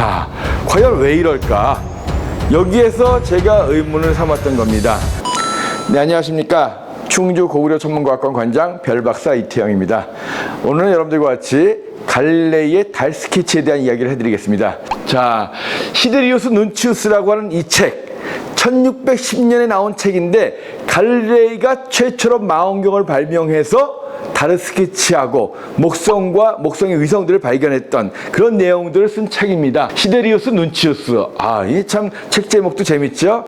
자, 과연 왜 이럴까? 여기에서 제가 의문을 삼았던 겁니다. 네, 안녕하십니까. 충주 고구려 천문과학관 관장 별박사 이태영입니다. 오늘은 여러분들과 같이 갈릴레이의 달 스케치에 대한 이야기를 해드리겠습니다. 자, 시데리우스 눈치우스라고 하는 이 책, 1610년에 나온 책인데 갈릴레이가 최초로 망원경을 발명해서 달을 스케치하고 목성과 목성의 위성들을 발견했던 그런 내용들을 쓴 책입니다. 시데리우스 눈치우스. 아, 이 참 책 제목도 재밌죠?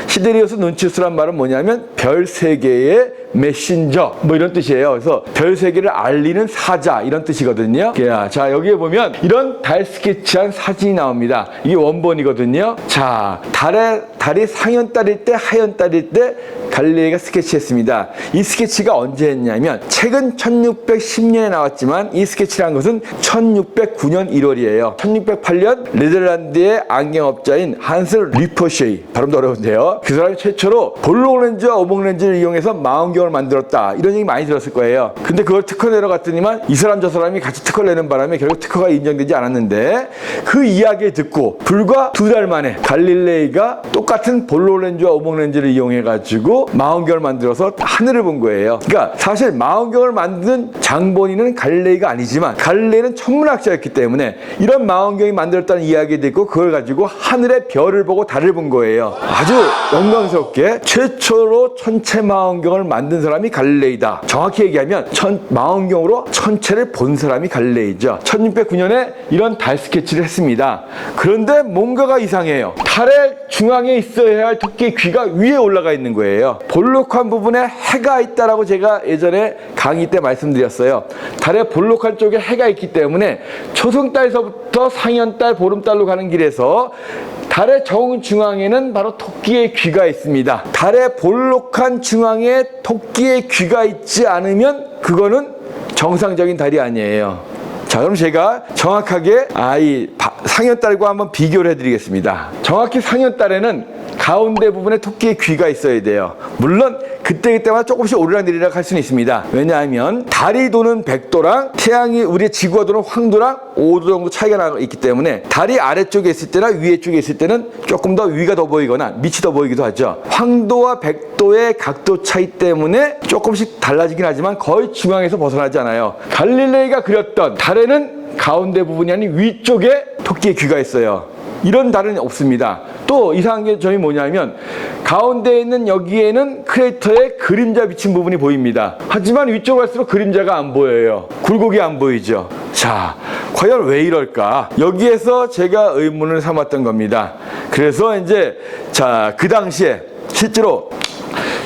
시데리우스 눈치우스란 말은 뭐냐면 별 세계의 메신저 뭐 이런 뜻이에요. 그래서 별 세계를 알리는 사자 이런 뜻이거든요. 자, 여기에 보면 이런 달 스케치한 사진이 나옵니다. 이게 원본이거든요. 자, 달이 상현달일 때 하현달일 때 갈릴레이가 스케치했습니다. 이 스케치가 언제 했냐면 책은 1610년에 나왔지만 이 스케치를 한 것은 1609년 1월이에요. 1608년 네덜란드의 안경업자인 한스 리퍼쉐이, 발음도 어려운데요. 그 사람이 최초로 볼록 렌즈와 오목 렌즈를 이용해서 망원경을 만들었다. 이런 얘기 많이 들었을 거예요. 근데 그걸 특허 내러 갔더니만 이 사람 저 사람이 같이 특허를 내는 바람에 결국 특허가 인정되지 않았는데 그 이야기를 듣고 불과 2달 만에 갈릴레이가 똑같은 볼록 렌즈와 오목 렌즈를 이용해가지고 망원경을 만들어서 하늘을 본 거예요. 그러니까 사실 망원경을 만든 장본인은 갈릴레이가 아니지만 갈릴레이는 천문학자였기 때문에 이런 망원경이 만들었다는 이야기를 듣고 그걸 가지고 하늘의 별을 보고 달을 본 거예요. 아주 영광스럽게 최초로 천체 망원경을 만든 사람이 갈릴레이다. 정확히 얘기하면 망원경으로 천체를 본 사람이 갈릴레이죠. 1609년에 이런 달 스케치를 했습니다. 그런데 뭔가가 이상해요. 달의 중앙에 있어야 할 토끼의 귀가 위에 올라가 있는 거예요. 볼록한 부분에 해가 있다라고 제가 예전에 강의 때 말씀드렸어요. 달의 볼록한 쪽에 해가 있기 때문에 초승달서부터 상현달, 보름달로 가는 길에서 달의 정중앙에는 바로 토끼의 귀가 있습니다. 달의 볼록한 중앙에 토끼의 귀가 있지 않으면 그거는 정상적인 달이 아니에요. 자, 그럼 제가 정확하게 이 상현달과 한번 비교를 해드리겠습니다. 정확히 상현달에는 가운데 부분에 토끼의 귀가 있어야 돼요. 물론 그때마다 조금씩 오르락내리락 할 수는 있습니다. 왜냐하면 달이 도는 백도랑 태양이 우리 지구가 도는 황도랑 5도 정도 차이가 있기 때문에 달이 아래쪽에 있을 때나 위에 쪽에 있을 때는 조금 더 위가 더 보이거나 밑이 더 보이기도 하죠. 황도와 백도의 각도 차이 때문에 조금씩 달라지긴 하지만 거의 중앙에서 벗어나지 않아요. 갈릴레이가 그렸던 달에는 가운데 부분이 아닌 위쪽에 토끼의 귀가 있어요. 이런 달은 없습니다. 또 이상한 게 점이 뭐냐면 가운데에 있는 여기에는 크레이터에 그림자 비친 부분이 보입니다. 하지만 위쪽으로 갈수록 그림자가 안 보여요. 굴곡이 안 보이죠. 자, 과연 왜 이럴까? 여기에서 제가 의문을 삼았던 겁니다. 그래서 이제 그 당시에 실제로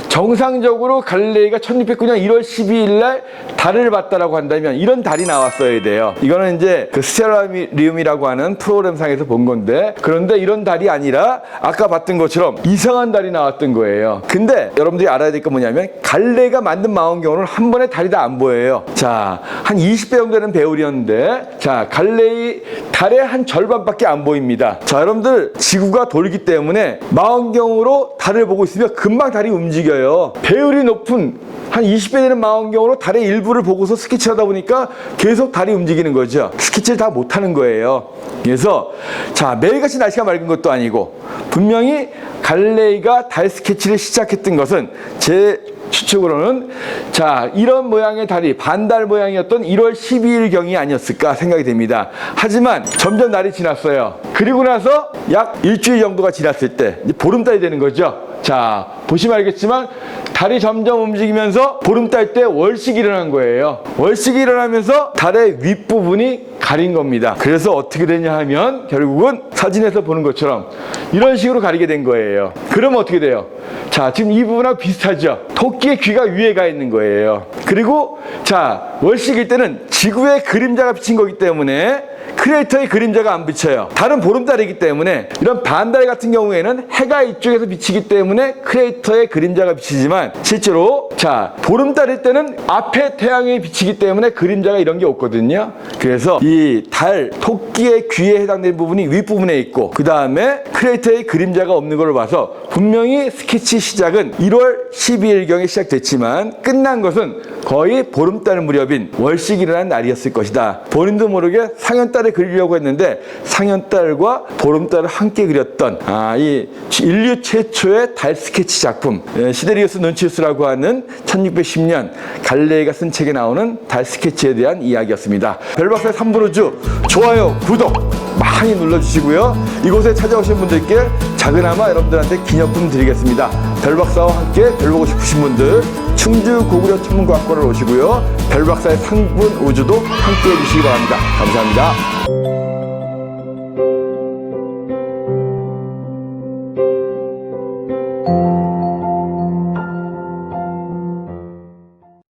정상적으로 갈릴레이가 1609년 1월 12일 날 달을 봤다라고 한다면 이런 달이 나왔어야 돼요. 이거는 이제 그 스텔라리움이라고 하는 프로그램상에서 본 건데, 그런데 이런 달이 아니라 아까 봤던 것처럼 이상한 달이 나왔던 거예요. 근데 여러분들이 알아야 될 건 뭐냐면 갈릴레이가 만든 망원경으로는 한 번에 달이 다 안 보여요. 자, 한 20배 정도 되는 배율이었는데, 자, 갈릴레이 달의 한 절반밖에 안 보입니다. 자, 여러분들 지구가 돌기 때문에 망원경으로 달을 보고 있으면 금방 달이 움직여요. 배율이 높은 한 20배 되는 망원경으로 달의 일부를 보고서 스케치를 하다 보니까 계속 달이 움직이는 거죠. 스케치를 다 못하는 거예요. 그래서 자, 매일같이 날씨가 맑은 것도 아니고 분명히 갈릴레이가 달 스케치를 시작했던 것은 제 추측으로는 자, 이런 모양의 달이 반달 모양이었던 1월 12일경이 아니었을까 생각이 됩니다. 하지만 점점 날이 지났어요. 그리고 나서 약 일주일 정도가 지났을 때 이제 보름달이 되는 거죠. 자, 보시면 알겠지만 달이 점점 움직이면서 보름달 때 월식이 일어난 거예요. 월식이 일어나면서 달의 윗부분이 가린 겁니다. 그래서 어떻게 되냐 하면 결국은 사진에서 보는 것처럼 이런 식으로 가리게 된 거예요. 그러면 어떻게 돼요? 자, 지금 이 부분하고 비슷하죠? 토끼의 귀가 위에 가 있는 거예요. 그리고 자, 월식일 때는 지구에 그림자가 비친 거기 때문에 크레이터의 그림자가 안 비쳐요. 달은 보름달이기 때문에 이런 반달 같은 경우에는 해가 이쪽에서 비치기 때문에 크레이터의 그림자가 비치지만 실제로 자, 보름달일 때는 앞에 태양이 비치기 때문에 그림자가 이런 게 없거든요. 그래서 이 달, 토끼의 귀에 해당되는 부분이 윗부분에 있고 그 다음에 크레이터의 그림자가 없는 걸로 봐서 분명히 스케치 시작은 1월 6월 12일경에 시작됐지만 끝난 것은 거의 보름달 무렵인 월식이라는 날이었을 것이다. 본인도 모르게 상현달을 그리려고 했는데 상현달과 보름달을 함께 그렸던 이 인류 최초의 달 스케치 작품, 시데리우스 눈치우스라고 하는 1610년 갈릴레이가 쓴 책에 나오는 달 스케치에 대한 이야기였습니다. 별박사의 3부르주 좋아요, 구독 많이 눌러주시고요. 이곳에 찾아오신 분들께 작은아마 여러분들한테 기념품 드리겠습니다. 별박사와 함께 별 보고 싶으신 분들 충주 고구려 천문과학관을 오시고요. 별박사의 3분 우주도 함께 해주시기 바랍니다. 감사합니다.